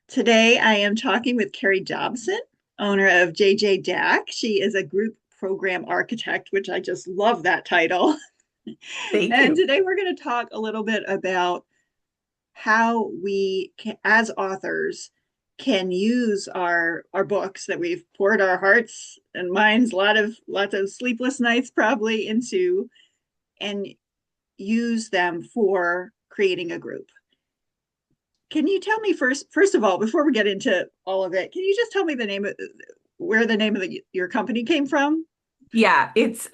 Today I am talking with Kerry Dobson, owner of JJ DAC. She is a group program architect, which I just love that title. Thank And you. today we're going to talk a little bit about how we can, as authors, can use our books that we've poured our hearts and minds, lots of sleepless nights probably into, and use them for creating a group. Can you tell me first of all, before we get into all of it, can you just tell me the name of where the name of your company came from? Yeah, it's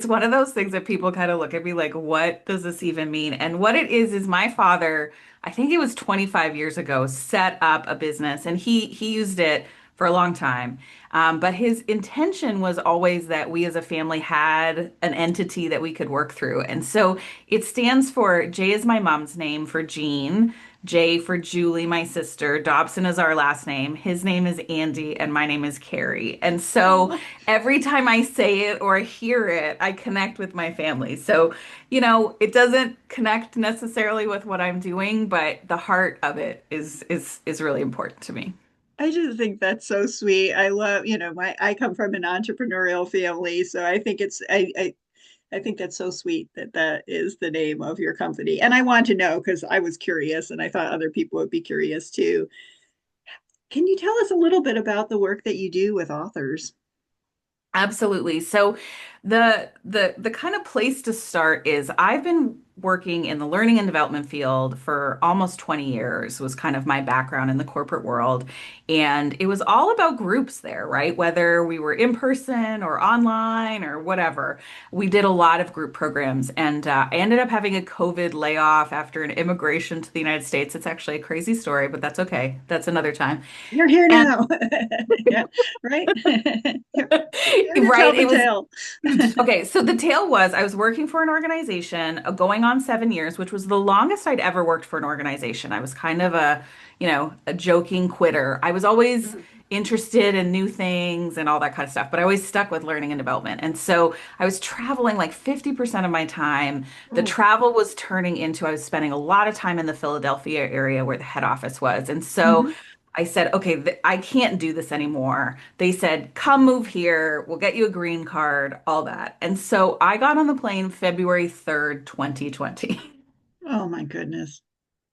one of those things that people kind of look at me like, what does this even mean? And what it is my father, I think it was 25 years ago, set up a business and he used it for a long time. But his intention was always that we as a family had an entity that we could work through. And so it stands for J is my mom's name for Jean. J for Julie, my sister. Dobson is our last name. His name is Andy, and my name is Carrie. And so Oh, every time I say it or hear it, I connect with my family. So, it doesn't connect necessarily with what I'm doing, but the heart of it is really important to me. I just think that's so sweet. I love, I come from an entrepreneurial family, so I think I think that's so sweet that that is the name of your company. And I want to know because I was curious and I thought other people would be curious too. Can you tell us a little bit about the work that you do with authors? Absolutely. So the kind of place to start is I've been working in the learning and development field for almost 20 years was kind of my background in the corporate world. And it was all about groups there, right? Whether we were in person or online or whatever. We did a lot of group programs. And I ended up having a COVID layoff after an immigration to the United States. It's actually a crazy story, but that's okay. That's another time. You're here And now. Yeah, right? You're here to tell right, the it was tale. okay, so the tale was I was working for an organization going on 7 years, which was the longest I'd ever worked for an organization. I was kind of a joking quitter. I was always interested in new things and all that kind of stuff, but I always stuck with learning and development. And so I was traveling like 50% of my time. The Oh, travel was turning into I was spending a lot of time in the Philadelphia area where the head office was. And so mhm. I said, okay, I can't do this anymore. They said, come move here. We'll get you a green card, all that. And so I got on the plane February 3rd, 2020. Oh my goodness.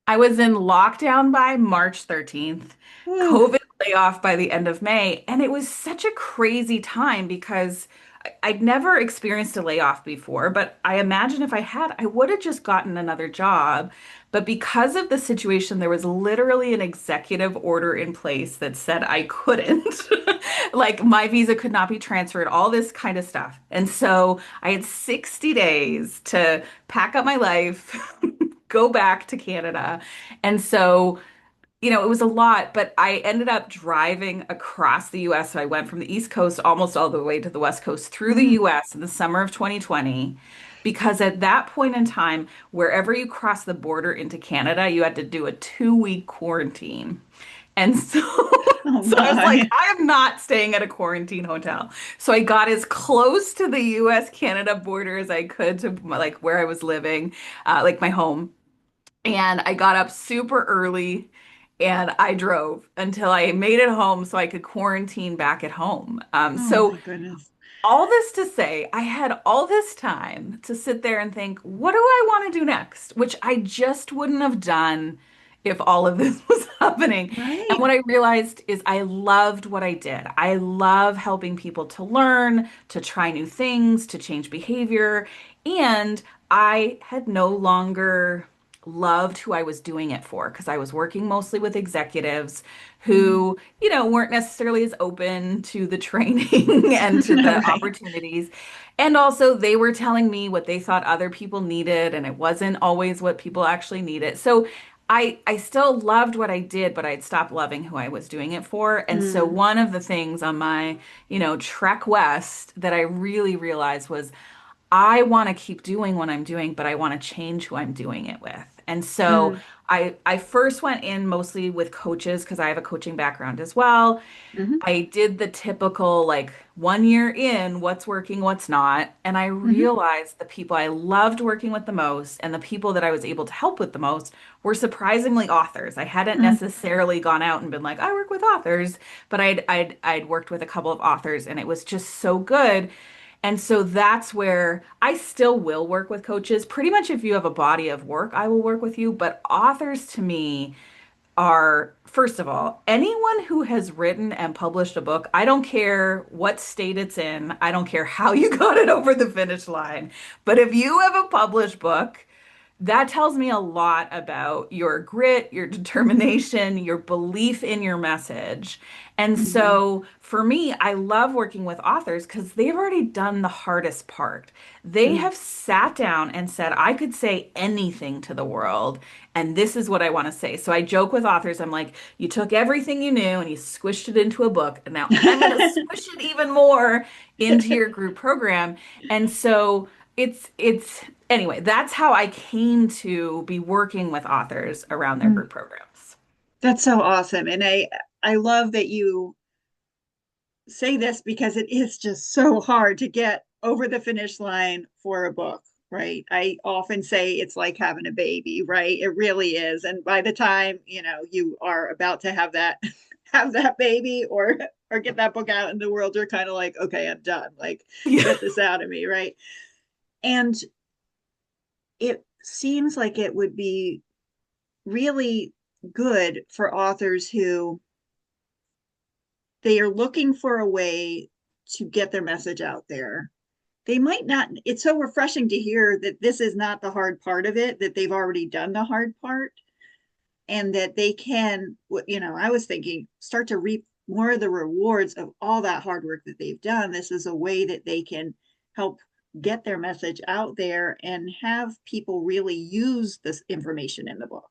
I was in lockdown by March 13th, Ooh, COVID layoff by the end of May. And it was such a crazy time because I'd never experienced a layoff before, but I imagine if I had, I would have just gotten another job. But because of the situation, there was literally an executive order in place that said I couldn't. Like my visa could not be transferred, all this kind of stuff. And so I had 60 days to pack up my life, go back to Canada. And so, it was a lot, but I ended up driving across the US. So I went from the East Coast almost all the way to the West Coast through the mhm. US in the summer of 2020. Because at that point in time, wherever you cross the border into Canada, you had to do a 2-week quarantine. And so, Oh so I was like, my. I am not staying at a quarantine hotel. So I got as close to the US Canada border as I could to like where I was living, like my home. And I got up super early and I drove until I made it home so I could quarantine back at home. Oh So my goodness. all this to say, I had all this time to sit there and think, what do I want to do next? Which I just wouldn't have done if all of this was happening. And Right. what I realized is I loved what I did. I love helping people to learn, to try new things, to change behavior. And I had no longer loved who I was doing it for because I was working mostly with executives Mhm. who weren't necessarily as open to the training and to the Right. opportunities. And also, they were telling me what they thought other people needed, and it wasn't always what people actually needed. So I still loved what I did, but I'd stopped loving who I was doing it for. And so Mm. one of the things on my, trek west that I really realized was I want to keep doing what I'm doing, but I want to change who I'm doing it with. And so Mm, I first went in mostly with coaches because I have a coaching background as well. hmm I did the typical like 1 year in, what's working, what's not. And I hmm realized the people I loved working with the most and the people that I was able to help with the most were surprisingly authors. I hadn't mm, necessarily gone out and been like, I work with authors, but I'd worked with a couple of authors and it was just so good. And so that's where I still will work with coaches. Pretty much if you have a body of work, I will work with you. But authors to me, are, first of all, anyone who has written and published a book. I don't care what state it's in, I don't care how you got it over the finish line. But if you have a published book, that tells me a lot about your grit, your determination, your belief in your message. And hmm so for me, I love working with authors because they've already done the hardest part. They mm, have sat down and said, I could say anything to the world, and this is what I want to say. So I joke with authors, I'm like, you took everything you knew and you squished it into a book, and now I'm going to squish it even more into your group program. And so it's anyway, that's how I came to be working with authors around their mm. group programs. That's so awesome. And I love that you say this because it is just so hard to get over the finish line for a book, right? I often say it's like having a baby, right? It really is. And by the time, you are about to have that have that baby or get that book out in the world, you're kind of like, okay, I'm done. Like, Yeah. get this out of me, right? And it seems like it would be really good for authors who they are looking for a way to get their message out there. They might not, it's so refreshing to hear that this is not the hard part of it, that they've already done the hard part and that they can, I was thinking, start to reap more of the rewards of all that hard work that they've done. This is a way that they can help get their message out there and have people really use this information in the book,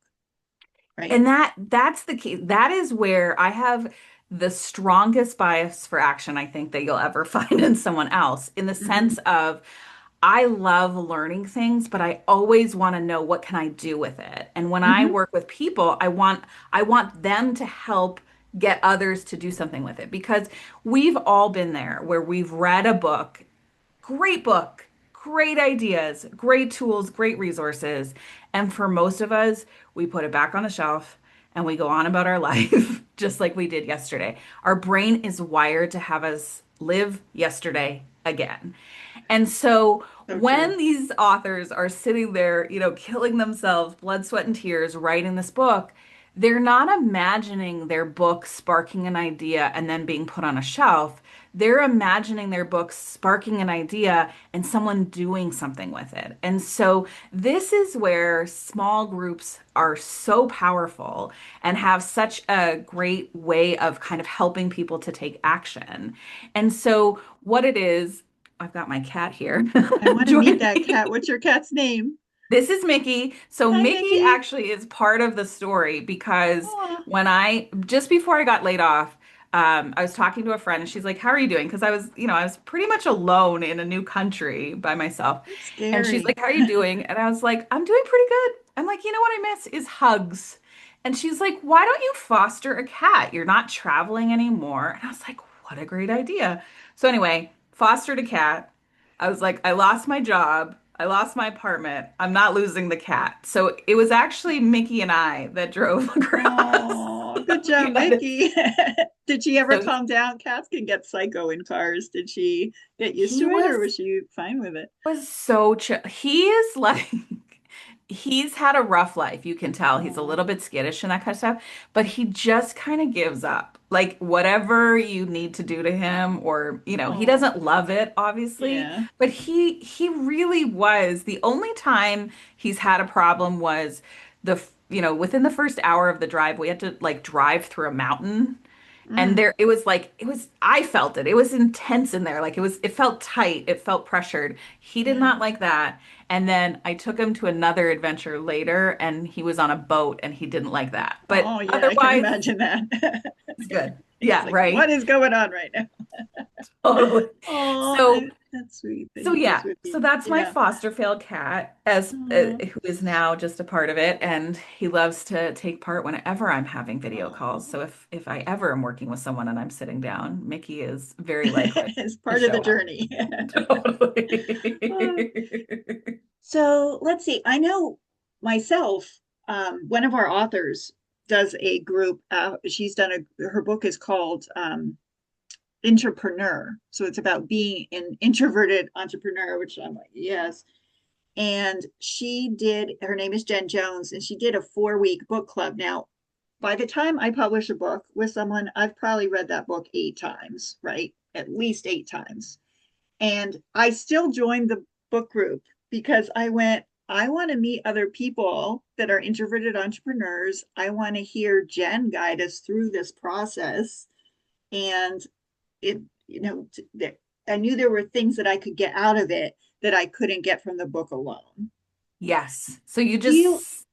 right? And that's the key. That is where I have the strongest bias for action I think that you'll ever find in someone else, in the Mm-hmm. sense of I love learning things, but I always want to know what can I do with it. And when I Mm-hmm. work with people, I want them to help get others to do something with it because we've all been there where we've read a book, great ideas, great tools, great resources. And for most of us, we put it back on the shelf and we go on about our life just like we did yesterday. Our brain is wired to have us live yesterday again. And so So true. when these authors are sitting there, killing themselves, blood, sweat, and tears, writing this book, they're not imagining their book sparking an idea and then being put on a shelf. They're imagining their book sparking an idea and someone doing something with it. And so this is where small groups are so powerful and have such a great way of kind of helping people to take action. And so what it is, I've got my cat here I want to meet joining that me. cat. What's your cat's name? This is Mickey. So Hi, Mickey Mickey. actually is part of the story because Oh, just before I got laid off, I was talking to a friend and she's like, "How are you doing?" Because I was pretty much alone in a new country by myself. that's And she's scary. like, "How are you doing?" And I was like, "I'm doing pretty good." I'm like, "You know what I miss is hugs." And she's like, "Why don't you foster a cat? You're not traveling anymore." And I was like, "What a great idea." So anyway, fostered a cat. I was like, I lost my job. I lost my apartment. I'm not losing the cat. So it was actually Mickey and I that drove across. Oh, good We job, had it. Mickey. Did she ever So calm down? Cats can get psycho in cars. Did she get used he to it was or was she fine with it? was so chill. He is like he's had a rough life. You can tell he's a Oh, little bit skittish and that kind of stuff, but he just kind of gives up. Like whatever you need to do to him or, he oh, doesn't love it obviously, yeah. but he really was. The only time he's had a problem was within the first hour of the drive, we had to like drive through a mountain. And Mm, there, I felt it. It was intense in there. Like it felt tight. It felt pressured. He did yeah. not like that. And then I took him to another adventure later and he was on a boat and he didn't like that. But Oh, yeah, I can otherwise, imagine that. it's good. He's Yeah, like, what right. is going on right now? Totally. Oh, So That's sweet that So he goes yeah, with so you. that's my Yeah. foster failed cat as Oh, who is now just a part of it, and he loves to take part whenever I'm having video calls. oh. So if I ever am working with someone and I'm sitting down, Mickey is very likely It's to part of the show up. journey. Oh, Totally. so let's see. I know myself, one of our authors does a group. She's done her book is called Entrepreneur. So it's about being an introverted entrepreneur, which I'm like, yes. And she did, her name is Jen Jones, and she did a 4 week book club. Now, by the time I publish a book with someone, I've probably read that book 8 times, right? At least 8 times. And I still joined the book group because I want to meet other people that are introverted entrepreneurs. I want to hear Jen guide us through this process. And it, I knew there were things that I could get out of it that I couldn't get from the book alone. Yes. So you Do you, just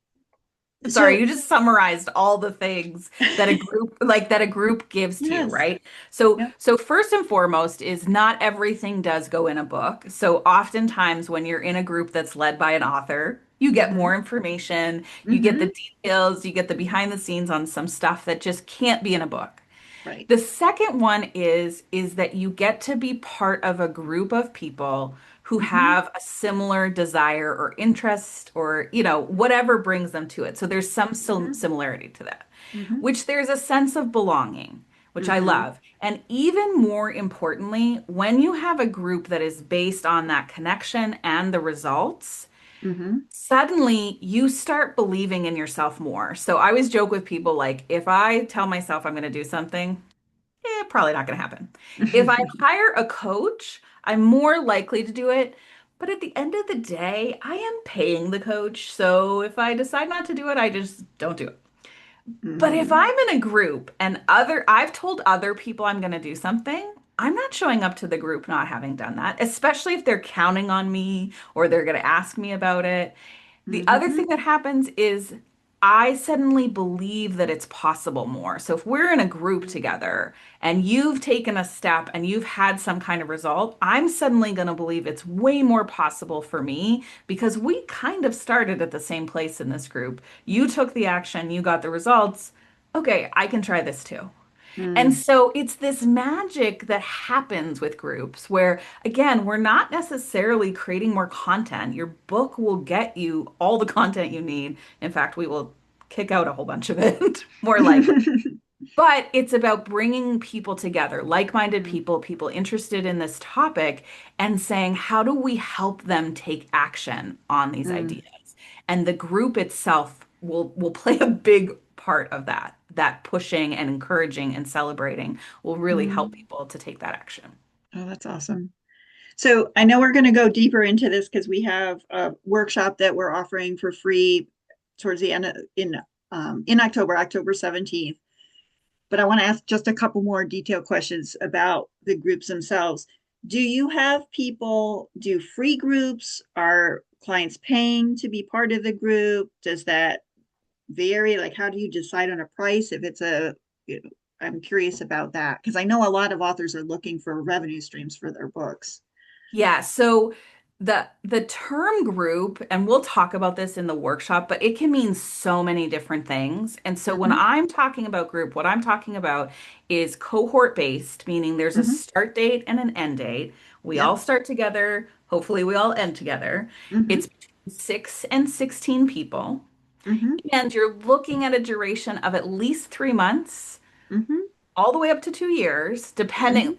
Sorry, so you just summarized all the things that a group gives to you, yes, right? So yep. so first and foremost is not everything does go in a book. So oftentimes when you're in a group that's led by an author, you get Mm-hmm, more information, you get the mm-hmm, details, you get the behind the scenes on some stuff that just can't be in a book. right. The second one is that you get to be part of a group of people who Mm-hmm, have a similar desire or interest or, whatever brings them to it. So there's some mm-hmm, similarity to that, mm-hmm, which there's a sense of belonging, which I mm-hmm, love. And even more importantly, when you have a group that is based on that connection and the results, mm-hmm, suddenly you start believing in yourself more. So I always joke with people like, if I tell myself I'm going to do something, probably not going to happen. If I hire a coach, I'm more likely to do it. But at the end of the day, I am paying the coach. So if I decide not to do it, I just don't do it. But if mm-hmm, I'm in a group and I've told other people I'm going to do something, I'm not showing up to the group not having done that, especially if they're counting on me or they're going to ask me about it. The other mm-hmm, thing that happens is I suddenly believe that it's possible more. So if we're in a group together and you've taken a step and you've had some kind of result, I'm suddenly going to believe it's way more possible for me because we kind of started at the same place in this group. You took the action, you got the results. Okay, I can try this too. And mm, so it's this magic that happens with groups where, again, we're not necessarily creating more content. Your book will get you all the content you need. In fact, we will kick out a whole bunch of it, more likely. But it's about bringing people together, like-minded people, people interested in this topic, and saying, how do we help them take action on these mm, ideas? And the group itself will play a big part of that. That pushing and encouraging and celebrating will really help mm. people to take that action. Oh, that's awesome. So I know we're going to go deeper into this because we have a workshop that we're offering for free towards the end in October, October 17th. But I want to ask just a couple more detailed questions about the groups themselves. Do you have people do free groups? Are clients paying to be part of the group? Does that vary? Like, how do you decide on a price if it's I'm curious about that because I know a lot of authors are looking for revenue streams for their books. Yeah, so the term group, and we'll talk about this in the workshop, but it can mean so many different things. And so when Mm-hmm, I'm talking about group, what I'm talking about is cohort based, meaning there's a mm-hmm, start date and an end date. We yep. all start together, hopefully we all end together. Mm-hmm, It's between 6 and 16 people, mm-hmm, and you're looking at a duration of at least 3 months mm-hmm, all the way up to 2 years, depending. mm-hmm,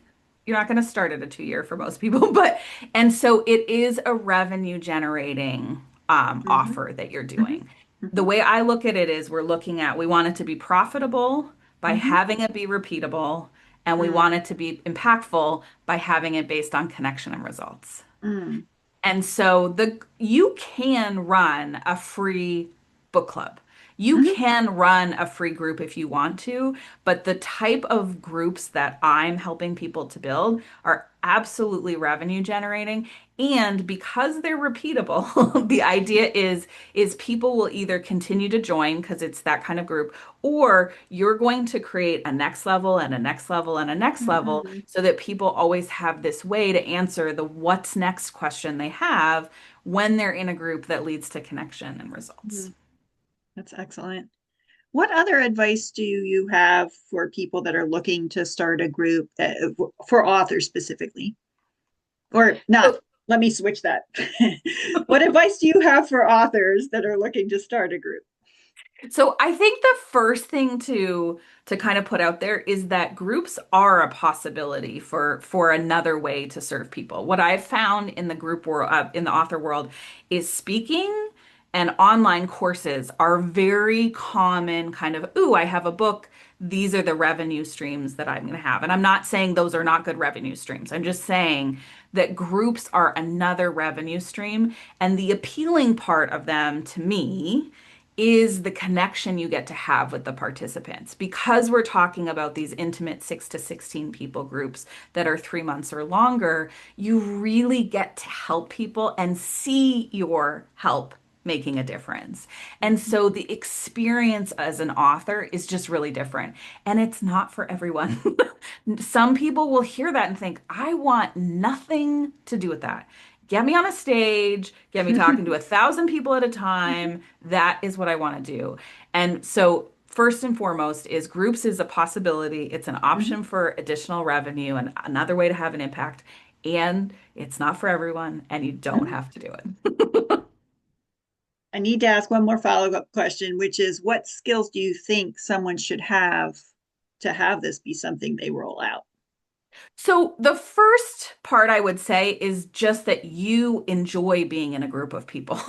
You're not going to start at a 2 year for most people, but and so it is a revenue generating mm-hmm, offer that you're mm-hmm, doing. The mm-hmm, way I look at it is we want it to be profitable by mm-hmm, having it be repeatable, and we mm, want it to be impactful by having it based on connection and results. mm, And so you can run a free book club. You Hmm. can run a free group if you want to, but the type of groups that I'm helping people to build are absolutely revenue generating. And because they're repeatable, the idea is people will either continue to join because it's that kind of group, or you're going to create a next level and a next level and a next level Hmm. so that people always have this way to answer the what's next question they have when they're in a group that leads to connection and Hmm. results. That's excellent. What other advice do you have for people that are looking to start a group that, for authors specifically? Or not, So, let me switch that. What advice do you have for authors that are looking to start a group? So I think the first thing to kind of put out there is that groups are a possibility for another way to serve people. What I've found in the group world, in the author world, is speaking and online courses are very common kind of, ooh, I have a book. These are the revenue streams that I'm going to have. And I'm not saying those are not good revenue streams. I'm just saying that groups are another revenue stream. And the appealing part of them to me is the connection you get to have with the participants. Because we're talking about these intimate 6 to 16 people groups that are 3 months or longer, you really get to help people and see your help making a difference. And Mhm. so the experience as an author is just really different. And it's not for everyone. Some people will hear that and think, I want nothing to do with that. Get me on a stage, get me talking to 1,000 people at a time. That is what I want to do. And so, first and foremost, is groups is a possibility. It's an Mhm. option for additional revenue and another way to have an impact. And it's not for everyone, and you don't Mhm. have to do it. I need to ask one more follow-up question, which is what skills do you think someone should have to have this be something they roll out? So the first part I would say is just that you enjoy being in a group of people.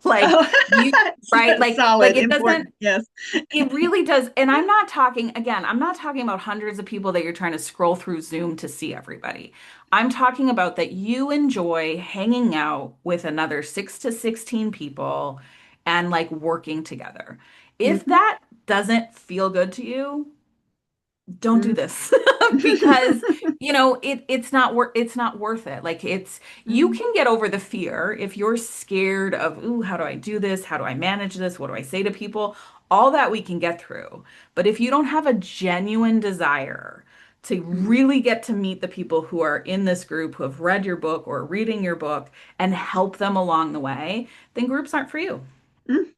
Like Oh, you, right? Like solid, it doesn't. important. Yes. It really does. And I'm not talking, again, I'm not talking about hundreds of people that you're trying to scroll through Zoom to see everybody. I'm talking about that you enjoy hanging out with another 6 to 16 people and like working together. If Mhm. that doesn't feel good to you, don't do Mhm. this because it's not worth it. Like it's you Mhm. can get over the fear if you're scared of, ooh, how do I do this? How do I manage this? What do I say to people? All that we can get through. But if you don't have a genuine desire to Mhm. really get to meet the people who are in this group, who have read your book or reading your book and help them along the way, then groups aren't for you. Mhm.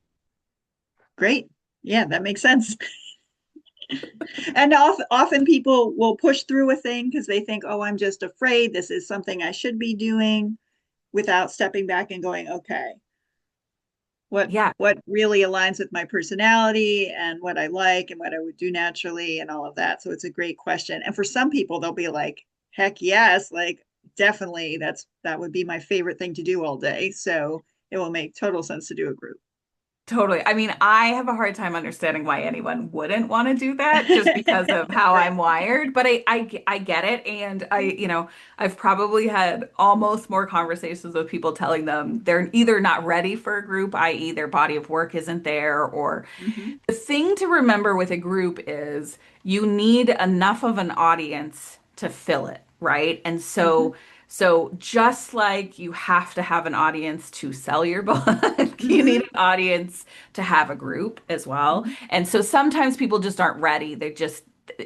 Great. Yeah, that makes sense. And often people will push through a thing because they think, oh, I'm just afraid. This is something I should be doing without stepping back and going, okay, what Yeah, what really aligns with my personality and what I like and what I would do naturally and all of that. So it's a great question. And for some people, they'll be like, heck yes, like definitely that would be my favorite thing to do all day. So it will make total sense to do a group. totally. I mean, I have a hard time understanding why anyone wouldn't want to do that just because of how Right. I'm wired, but I get it. And I've probably had almost more conversations with people telling them they're either not ready for a group, i.e., their body of work isn't there, or Mm-hmm. the thing to remember with a group is you need enough of an audience to fill it, right? And Mm-hmm. so just like you have to have an audience to sell your book, you need Mm-hmm. an audience to have a group as well. Mm-hmm. And so sometimes people just aren't ready.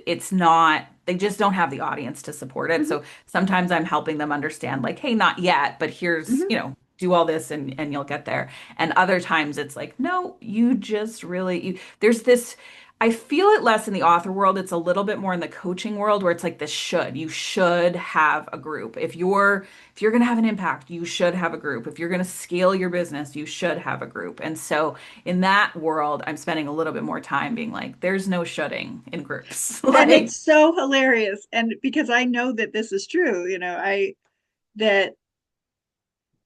It's not, they just don't have the audience to support it. Mm-hmm. So sometimes I'm helping them understand like, hey, not yet, but here's, Mm-hmm. do all this and you'll get there. And other times it's like, no, you just really there's this I feel it less in the author world. It's a little bit more in the coaching world where it's like this should. You should have a group. If you're going to have an impact, you should have a group. If you're going to scale your business, you should have a group. And so in that world, I'm spending a little bit more time being like, there's no shoulding in groups. And Like, it's so hilarious. And because I know that this is true, that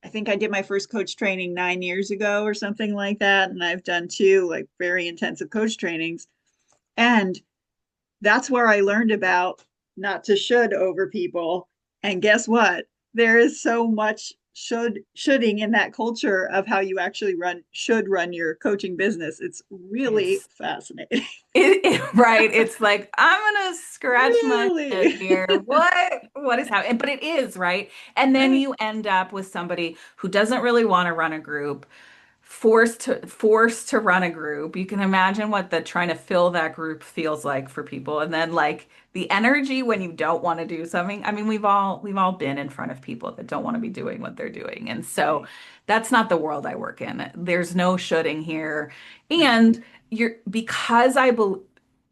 I think I did my first coach training 9 years ago or something like that. And I've done two like very intensive coach trainings. And that's where I learned about not to should over people. And guess what? There is so much shoulding in that culture of how you actually should run your coaching business. It's really It's fascinating. right. It's like I'm gonna scratch my head Really. here. What is happening? But it is, right? And then Right. you end up with somebody who doesn't really want to run a group, forced to run a group. You can imagine what the trying to fill that group feels like for people. And then like the energy when you don't want to do something. I mean, we've all been in front of people that don't want to be doing what they're doing. And so Right. that's not the world I work in. There's no shoulding here. No. And you're because I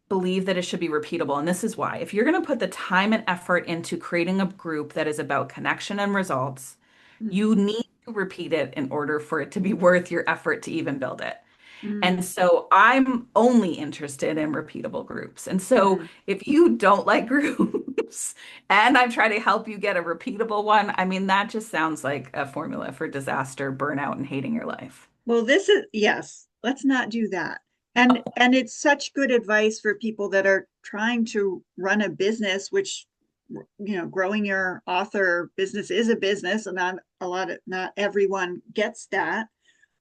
believe that it should be repeatable. And this is why. If you're going to put the time and effort into creating a group that is about connection and results, you Mm-hmm. need to repeat it in order for it to be worth your effort to even build it. And Mm-hmm. so I'm only interested in repeatable groups. And so if you don't like groups and I'm trying to help you get a repeatable one, I mean, that just sounds like a formula for disaster, burnout, and hating your life. Well, this is, yes, let's not do that. And it's such good advice for people that are trying to run a business, which, growing your author business is a business, and not everyone gets that.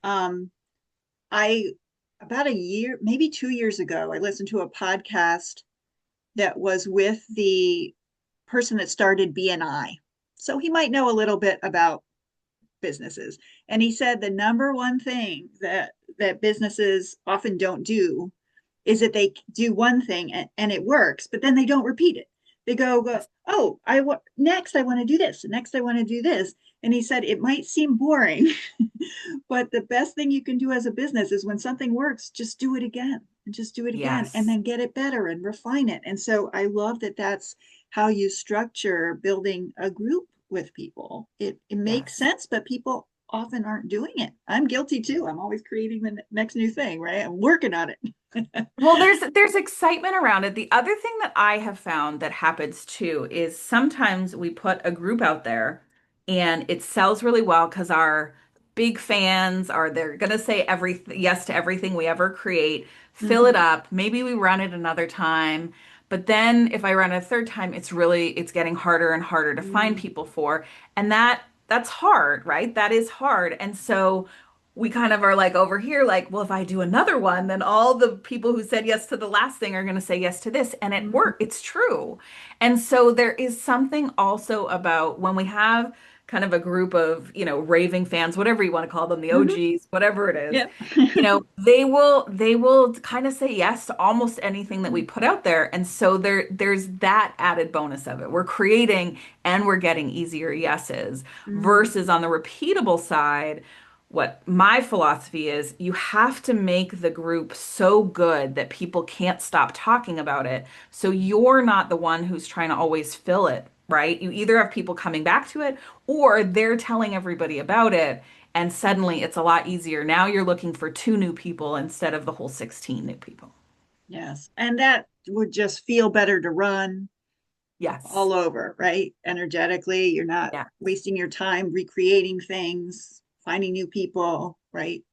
Um, I About a year, maybe 2 years ago, I listened to a podcast that was with the person that started BNI. So he might know a little bit about businesses. And he said the number one thing that businesses often don't do is that they do one thing and it works, but then they don't repeat it. They go, oh, next I want to do this, next I want to do this. And he said it might seem boring, but the best thing you can do as a business is when something works, just do it again and just do it again and Yes. then get it better and refine it. And so I love that that's how you structure building a group with people. It makes Yes. sense, but people often aren't doing it. I'm guilty too. I'm always creating the next new thing, right? I'm working on it. Well, there's excitement around it. The other thing that I have found that happens too is sometimes we put a group out there and it sells really well because our big fans are they're gonna say every yes to everything we ever create, fill it Mm-hmm. up. Maybe we run it another time, but then if I run it a third time, it's getting harder and harder to find Mm-hmm. people for, and that's hard, right? That is hard. And so we kind of are like over here, like, well, if I do another one, then all the people who said yes to the last thing are going to say yes to this. And it Mm-hmm. worked. It's true. And so there is something also about when we have kind of a group of, raving fans, whatever you want to call them, the Mm-hmm. OGs, whatever it is, Yeah. they will kind of say yes to almost anything that we put out there. And so there's that added bonus of it. We're creating and we're getting easier yeses Mm-hmm. versus on the repeatable side what my philosophy is, you have to make the group so good that people can't stop talking about it. So you're not the one who's trying to always fill it, right? You either have people coming back to it or they're telling everybody about it. And suddenly it's a lot easier. Now you're looking for two new people instead of the whole 16 new people. Yes. And that would just feel better to run Yes. all over, right? Energetically, you're not Yeah. wasting your time recreating things, finding new people, right?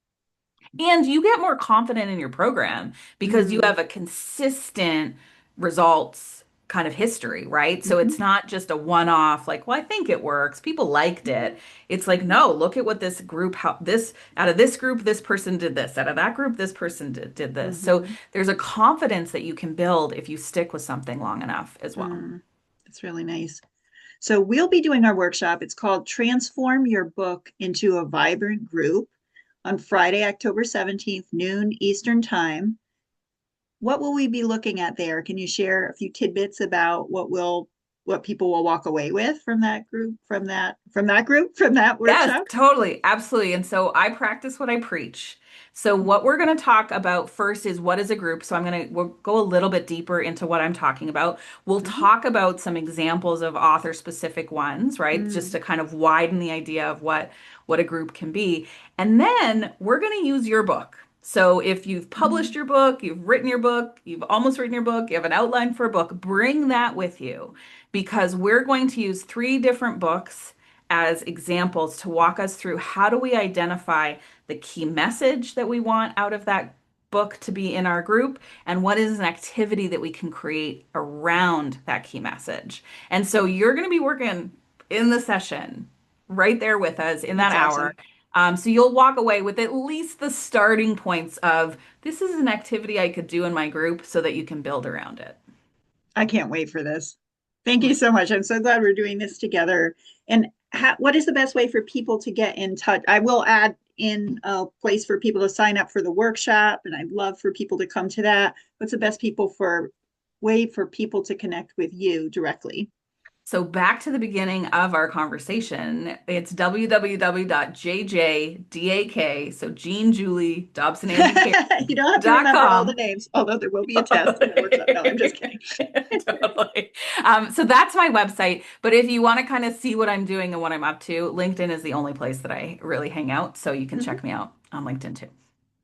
And you get more confident in your program because you Mm-hmm. have a consistent results kind of history, right? So Mm-hmm. it's not just a one-off, like, well, I think it works. People liked Mm-hmm. it. It's like, no, look at what this group, how this, out of this group, this person did this. Out of that group, this person did this. So Mm-hmm. there's a confidence that you can build if you stick with something long enough as well. Mm. That's really nice. So we'll be doing our workshop. It's called Transform Your Book into a Vibrant Group on Friday, October 17th, noon Eastern Time. What will we be looking at there? Can you share a few tidbits about what people will walk away with from that group, from that Yes, workshop? totally. Absolutely. And so I practice what I preach. So what we're going to talk about first is what is a group. So we'll go a little bit deeper into what I'm talking about. We'll Mm-hmm. talk about some examples of author specific ones, right? Just Mm-hmm. to kind of widen the idea of what a group can be. And then we're going to use your book. So if you've published your book, you've written your book, you've almost written your book, you have an outline for a book, bring that with you because we're going to use three different books as examples to walk us through how do we identify the key message that we want out of that book to be in our group and what is an activity that we can create around that key message. And so you're going to be working in the session right there with us in that That's hour. awesome. So you'll walk away with at least the starting points of this is an activity I could do in my group so that you can build around it. I can't wait for this. Thank you so much. I'm so glad we're doing this together. And what is the best way for people to get in touch? I will add in a place for people to sign up for the workshop, and I'd love for people to come to that. What's the best people for way for people to connect with you directly? So back to the beginning of our conversation, it's www.jjdak, so Jean, Julie, Dobson, Andy, Carey You don't have to dot remember all the com. names, although there will be a test in the workshop. No, I'm just Totally. kidding. Totally. So that's my website. But if you want to kind of see what I'm doing and what I'm up to, LinkedIn is the only place that I really hang out. So you can Mhm. check me out on LinkedIn too.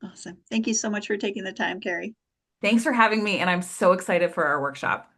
Awesome. Thank you so much for taking the time, Kerry. Thanks for having me, and I'm so excited for our workshop.